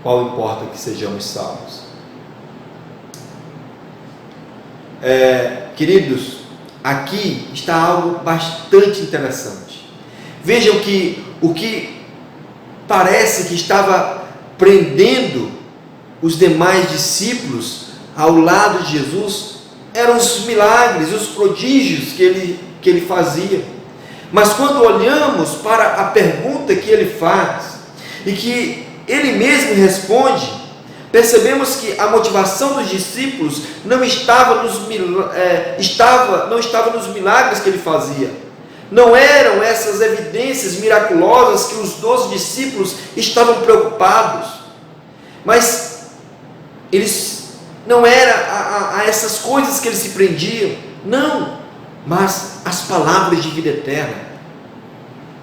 Speaker 1: Qual importa que sejamos salvos? Queridos, aqui está algo bastante interessante. Vejam que o que parece que estava prendendo os demais discípulos ao lado de Jesus eram os milagres, os prodígios que ele fazia. Mas quando olhamos para a pergunta que ele faz e que ele mesmo responde, percebemos que a motivação dos discípulos não estava nos milagres que ele fazia. Não eram essas evidências miraculosas que os 12 discípulos estavam preocupados. Mas eles não eram a essas coisas que eles se prendiam. Não, mas as palavras de vida eterna.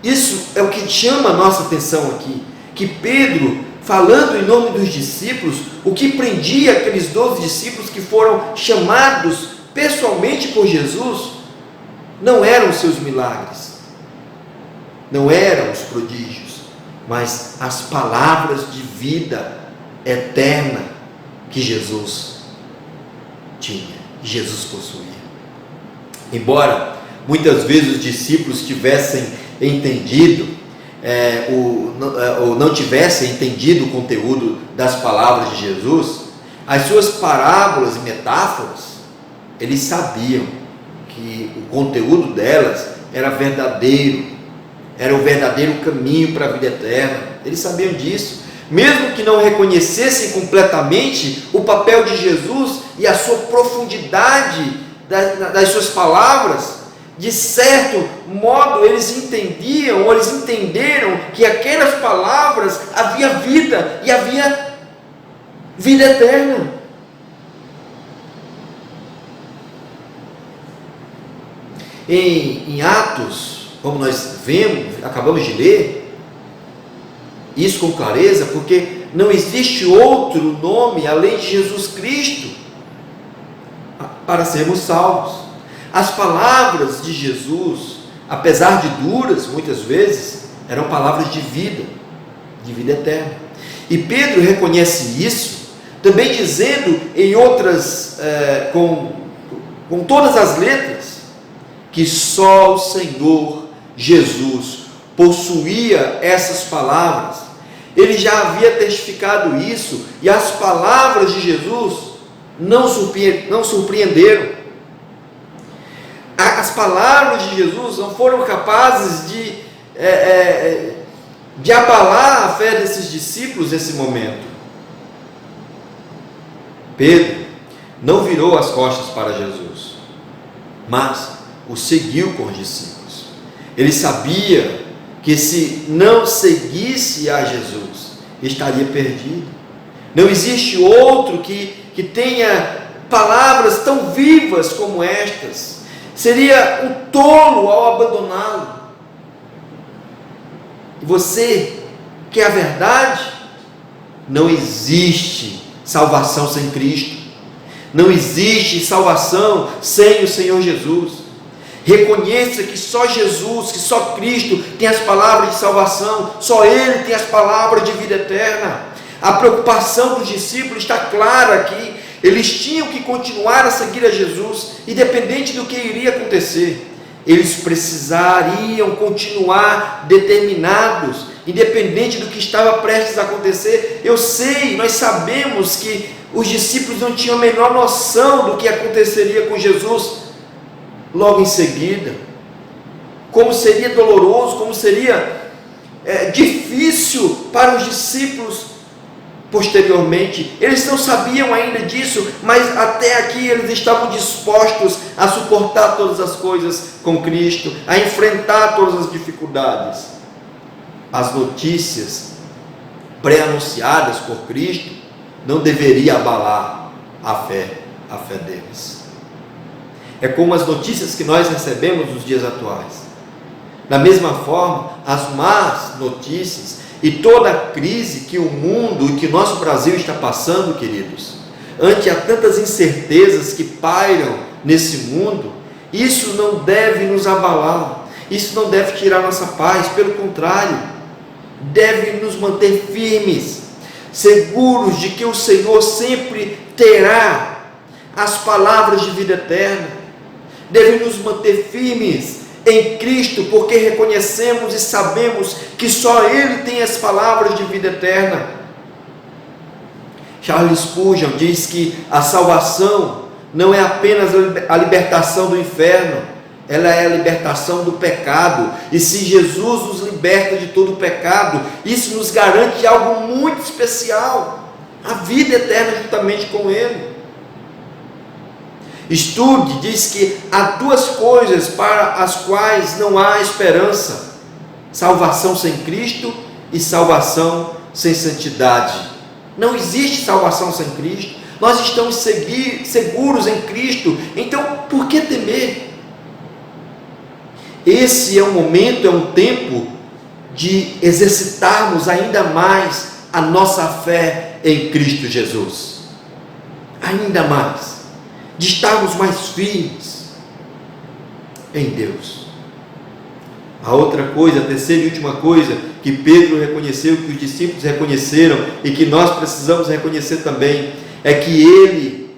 Speaker 1: Isso é o que chama a nossa atenção aqui. Que Pedro, falando em nome dos discípulos, o que prendia aqueles 12 discípulos que foram chamados pessoalmente por Jesus, não eram os seus milagres, não eram os prodígios, mas as palavras de vida eterna que Jesus tinha, que Jesus possuía. Embora muitas vezes os discípulos tivessem entendido ou não tivessem entendido o conteúdo das palavras de Jesus, as suas parábolas e metáforas, eles sabiam que o conteúdo delas era verdadeiro, era o verdadeiro caminho para a vida eterna. Eles sabiam disso, mesmo que não reconhecessem completamente o papel de Jesus e a sua profundidade das suas palavras. De certo modo eles entendiam, ou eles entenderam que aquelas palavras havia vida e havia vida eterna. Em Atos, como nós vemos, acabamos de ler, isso com clareza porque não existe outro nome além de Jesus Cristo para sermos salvos. As palavras de Jesus, apesar de duras muitas vezes, eram palavras de vida eterna. E Pedro reconhece isso, também dizendo em outras, com todas as letras, que só o Senhor Jesus possuía essas palavras. Ele já havia testificado isso, e as palavras de Jesus não surpreenderam. As palavras de Jesus não foram capazes de abalar a fé desses discípulos nesse momento. Pedro não virou as costas para Jesus, mas o seguiu com os discípulos. Ele sabia que se não seguisse a Jesus, estaria perdido. Não existe outro que tenha palavras tão vivas como estas. Seria um tolo ao abandoná-lo. E você quer a verdade? Não existe salvação sem Cristo. Não existe salvação sem o Senhor Jesus. Reconheça que só Jesus, que só Cristo tem as palavras de salvação, só Ele tem as palavras de vida eterna. A preocupação dos discípulos está clara aqui. Eles tinham que continuar a seguir a Jesus, independente do que iria acontecer. Eles precisariam continuar determinados, independente do que estava prestes a acontecer. Eu sei, nós sabemos que os discípulos não tinham a menor noção do que aconteceria com Jesus logo em seguida. Como seria doloroso, como seria difícil para os discípulos posteriormente. Eles não sabiam ainda disso, mas até aqui eles estavam dispostos a suportar todas as coisas com Cristo, a enfrentar todas as dificuldades. As notícias pré-anunciadas por Cristo não deveriam abalar a fé deles. É como as notícias que nós recebemos nos dias atuais. Da mesma forma, as más notícias e toda a crise que o mundo e que nosso Brasil está passando, queridos, ante a tantas incertezas que pairam nesse mundo, isso não deve nos abalar, isso não deve tirar nossa paz, pelo contrário, deve nos manter firmes, seguros de que o Senhor sempre terá as palavras de vida eterna. Deve nos manter firmes em Cristo, porque reconhecemos e sabemos que só Ele tem as palavras de vida eterna. Charles Spurgeon diz que a salvação não é apenas a libertação do inferno, ela é a libertação do pecado. E se Jesus nos liberta de todo o pecado, isso nos garante algo muito especial, a vida eterna juntamente com Ele. Estude diz que há duas coisas para as quais não há esperança: salvação sem Cristo e salvação sem santidade. Não existe salvação sem Cristo. Nós estamos seguros em Cristo, então por que temer? Esse é um momento, é um tempo de exercitarmos ainda mais a nossa fé em Cristo Jesus, ainda mais, de estarmos mais firmes em Deus. A outra coisa, a terceira e última coisa que Pedro reconheceu, que os discípulos reconheceram e que nós precisamos reconhecer também, é que ele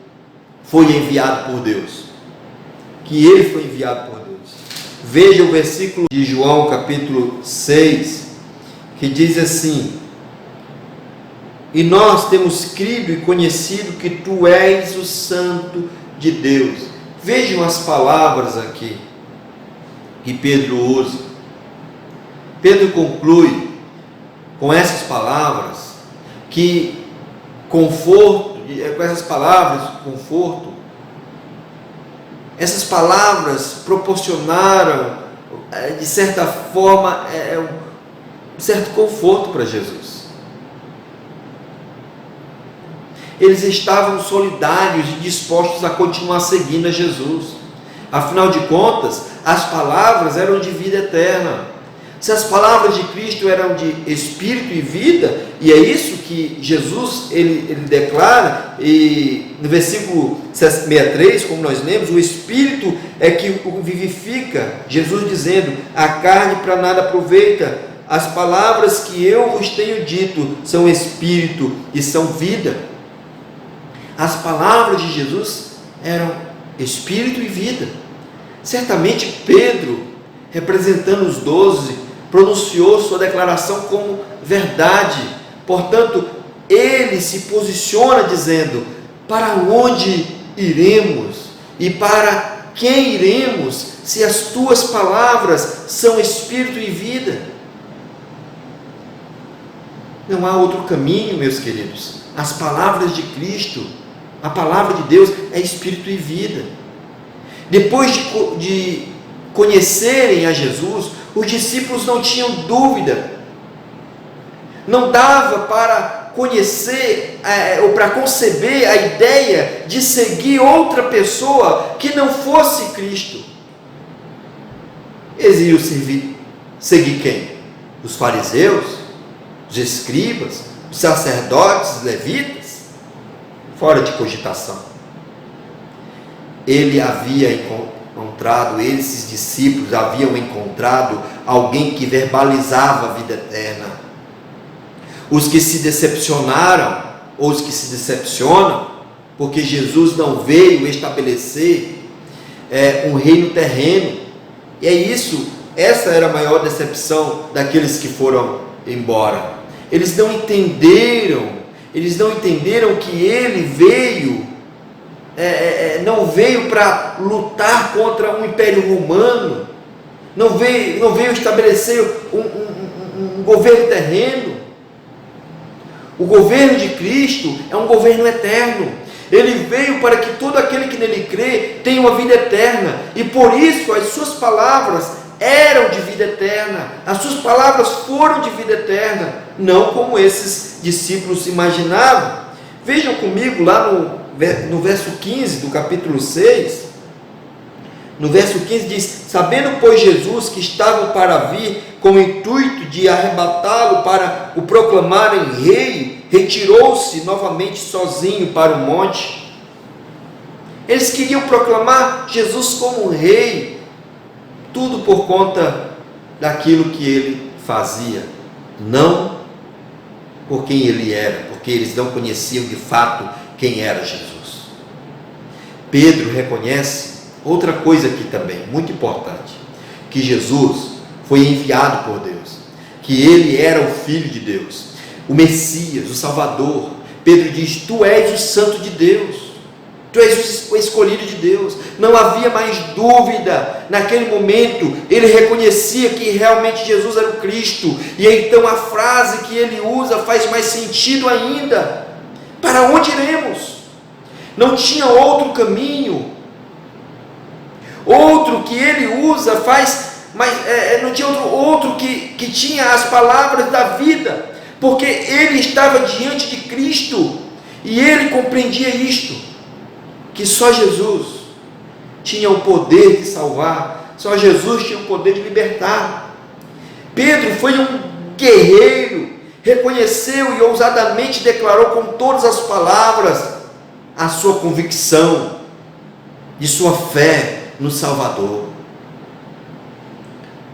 Speaker 1: foi enviado por Deus. Que ele foi enviado por Deus. Veja o versículo de João capítulo 6, que diz assim: e nós temos crido e conhecido que tu és o Santo de Deus. Vejam as palavras aqui que Pedro usa. Pedro conclui com essas palavras que conforto, essas palavras proporcionaram de certa forma um certo conforto para Jesus. Eles estavam solidários e dispostos a continuar seguindo a Jesus. Afinal de contas, as palavras eram de vida eterna. Se as palavras de Cristo eram de espírito e vida, e é isso que Jesus ele declara, e no versículo 63, como nós lemos, o espírito é que o vivifica, Jesus dizendo, a carne para nada aproveita, as palavras que eu vos tenho dito são espírito e são vida. As palavras de Jesus eram espírito e vida. Certamente Pedro, representando os 12, pronunciou sua declaração como verdade. Portanto, ele se posiciona dizendo, para onde iremos e para quem iremos, se as tuas palavras são espírito e vida? Não há outro caminho, meus queridos. As palavras de Cristo, a palavra de Deus é espírito e vida. Depois de conhecerem a Jesus, os discípulos não tinham dúvida, não dava para conhecer ou para conceber a ideia de seguir outra pessoa que não fosse Cristo. Eles iam seguir quem? Os fariseus, os escribas, os sacerdotes, os levitas? Fora de cogitação. Ele havia encontrado, esses discípulos haviam encontrado alguém que verbalizava a vida eterna. Os que se decepcionaram, ou os que se decepcionam, porque Jesus não veio estabelecer um reino terreno, e é isso, essa era a maior decepção daqueles que foram embora. Eles não entenderam que ele veio, não veio para lutar contra um império romano, não veio estabelecer um governo terreno. O governo de Cristo é um governo eterno. Ele veio para que todo aquele que nele crê tenha uma vida eterna, e por isso as suas palavras eram de vida eterna, as suas palavras foram de vida eterna, não como esses discípulos imaginavam. Vejam comigo lá no verso 15 do capítulo 6, no verso 15 diz, sabendo pois Jesus que estavam para vir com o intuito de arrebatá-lo para o proclamarem rei, retirou-se novamente sozinho para o monte. Eles queriam proclamar Jesus como rei, tudo por conta daquilo que ele fazia, não por quem ele era, porque eles não conheciam de fato quem era Jesus. Pedro reconhece outra coisa aqui também, muito importante, que Jesus foi enviado por Deus, que ele era o Filho de Deus, o Messias, o Salvador. Pedro diz, tu és o Santo de Deus, tu és o escolhido de Deus. Não havia mais dúvida, naquele momento ele reconhecia que realmente Jesus era o Cristo, e então a frase que ele usa faz mais sentido ainda. Para onde iremos? Não tinha outro caminho. Outro que ele usa não tinha outro que tinha as palavras da vida, porque ele estava diante de Cristo, e ele compreendia isto, que só Jesus tinha o poder de salvar, só Jesus tinha o poder de libertar. Pedro foi um guerreiro, reconheceu e ousadamente declarou com todas as palavras a sua convicção de sua fé no Salvador.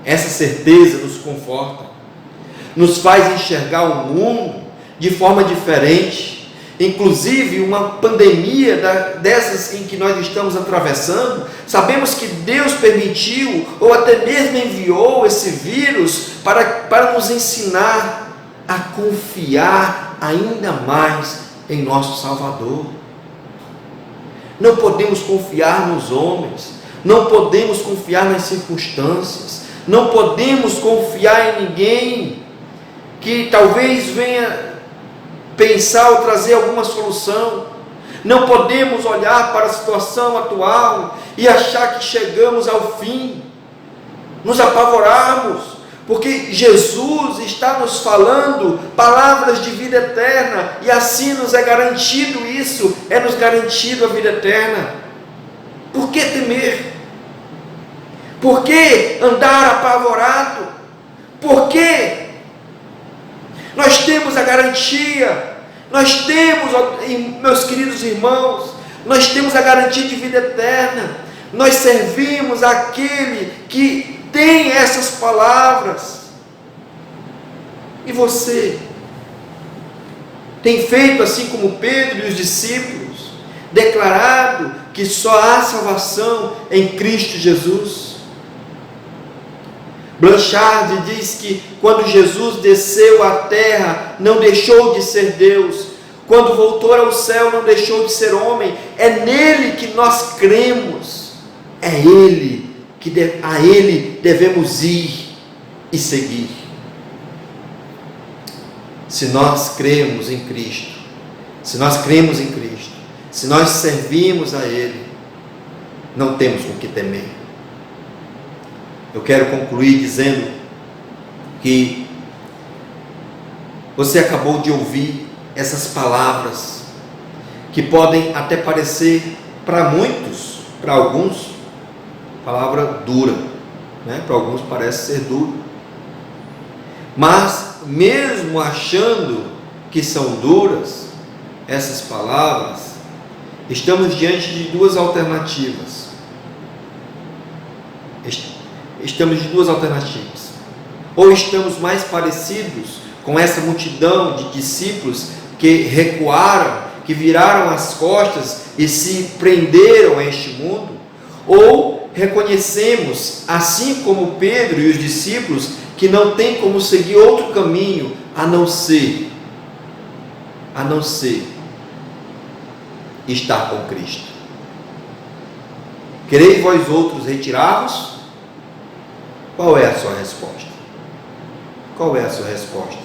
Speaker 1: Essa certeza nos conforta, nos faz enxergar o mundo de forma diferente. Inclusive uma pandemia dessas em que nós estamos atravessando, sabemos que Deus permitiu ou até mesmo enviou esse vírus para nos ensinar a confiar ainda mais em nosso Salvador. Não podemos confiar nos homens, não podemos confiar nas circunstâncias, não podemos confiar em ninguém que talvez venha pensar ou trazer alguma solução. Não podemos olhar para a situação atual e achar que chegamos ao fim, nos apavorarmos, porque Jesus está nos falando palavras de vida eterna, e assim nos é garantido isso, é nos garantido a vida eterna. Por que temer? Por que andar apavorado? Por quê? Nós temos a garantia, nós temos, meus queridos irmãos, nós temos a garantia de vida eterna. Nós servimos aquele que tem essas palavras. E você tem feito assim como Pedro e os discípulos, declarado que só há salvação em Cristo Jesus? Blanchard diz que quando Jesus desceu à terra, não deixou de ser Deus. Quando voltou ao céu, não deixou de ser homem. É nele que nós cremos. É a Ele devemos ir e seguir. Se nós cremos em Cristo, se nós servimos a Ele, não temos o que temer. Eu quero concluir dizendo que você acabou de ouvir essas palavras, que podem até parecer para muitos, para alguns, palavra dura, né? Para alguns parece ser duro, mas mesmo achando que são duras essas palavras, estamos diante de duas alternativas. Ou estamos mais parecidos com essa multidão de discípulos que recuaram, que viraram as costas e se prenderam a este mundo, ou reconhecemos, assim como Pedro e os discípulos, que não tem como seguir outro caminho a não ser estar com Cristo. Quereis vós outros retirar-vos? Qual é a sua resposta? Qual é a sua resposta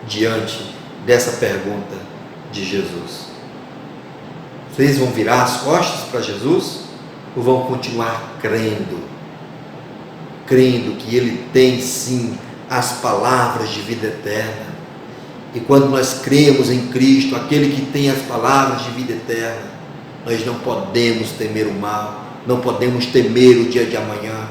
Speaker 1: diante dessa pergunta de Jesus? Vocês vão virar as costas para Jesus ou vão continuar crendo que Ele tem sim as palavras de vida eterna? E quando nós cremos em Cristo, aquele que tem as palavras de vida eterna, nós não podemos temer o mal, não podemos temer o dia de amanhã,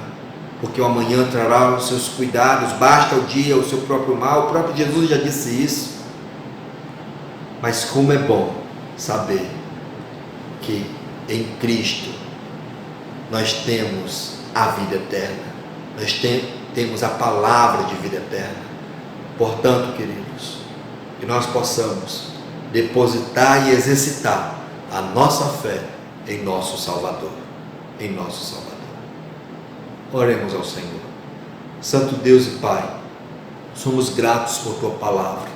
Speaker 1: porque o amanhã trará os seus cuidados, basta o dia o seu próprio mal. O próprio Jesus já disse isso. Mas como é bom saber que em Cristo nós temos a vida eterna, nós temos a palavra de vida eterna. Portanto, queridos, que nós possamos depositar e exercitar a nossa fé em nosso Salvador, Oremos ao Senhor. Santo Deus e Pai, somos gratos por Tua palavra.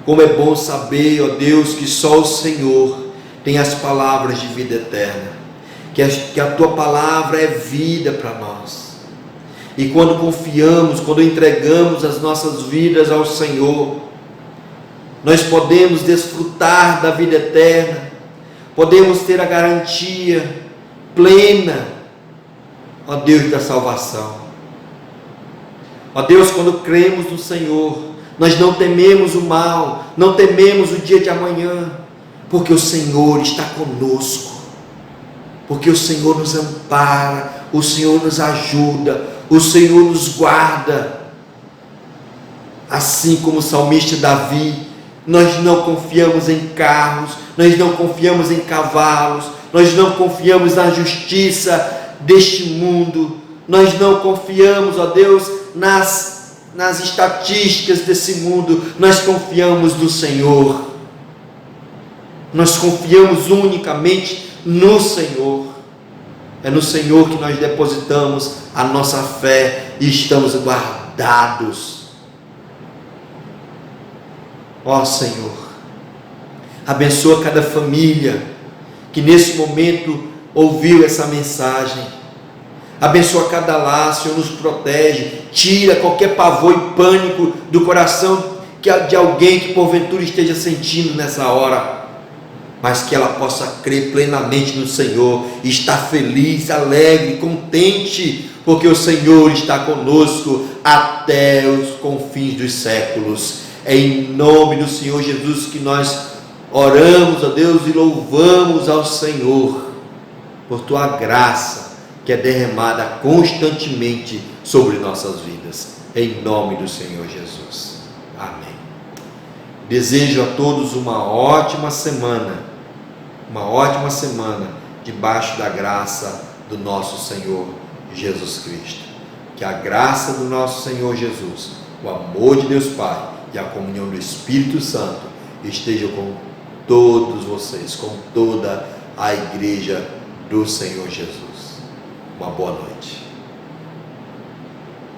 Speaker 1: Como é bom saber, ó Deus, que só o Senhor tem as palavras de vida eterna, que a Tua palavra é vida para nós. E quando confiamos, quando entregamos as nossas vidas ao Senhor, nós podemos desfrutar da vida eterna, podemos ter a garantia plena, ó Deus da salvação. Ó Deus, quando cremos no Senhor, nós não tememos o mal, não tememos o dia de amanhã, porque o Senhor está conosco, porque o Senhor nos ampara, o Senhor nos ajuda, o Senhor nos guarda. Assim como o salmista Davi, nós não confiamos em carros, nós não confiamos em cavalos, nós não confiamos na justiça deste mundo, nós não confiamos, ó Deus, nas estatísticas desse mundo, nós confiamos no Senhor, nós confiamos unicamente no Senhor. É no Senhor que nós depositamos a nossa fé e estamos guardados. Ó Senhor, abençoa cada família que nesse momento ouviu essa mensagem. Abençoa cada lar, Senhor, nos protege, tira qualquer pavor e pânico do coração de alguém que porventura esteja sentindo nessa hora, mas que ela possa crer plenamente no Senhor, e estar feliz, alegre, contente, porque o Senhor está conosco até os confins dos séculos. É em nome do Senhor Jesus que nós oramos a Deus e louvamos ao Senhor por Tua graça, que é derramada constantemente sobre nossas vidas. Em nome do Senhor Jesus. Amém. Desejo a todos uma ótima semana debaixo da graça do nosso Senhor Jesus Cristo. Que a graça do nosso Senhor Jesus, o amor de Deus Pai e a comunhão do Espírito Santo estejam com todos vocês, com toda a igreja do Senhor Jesus. Uma boa noite.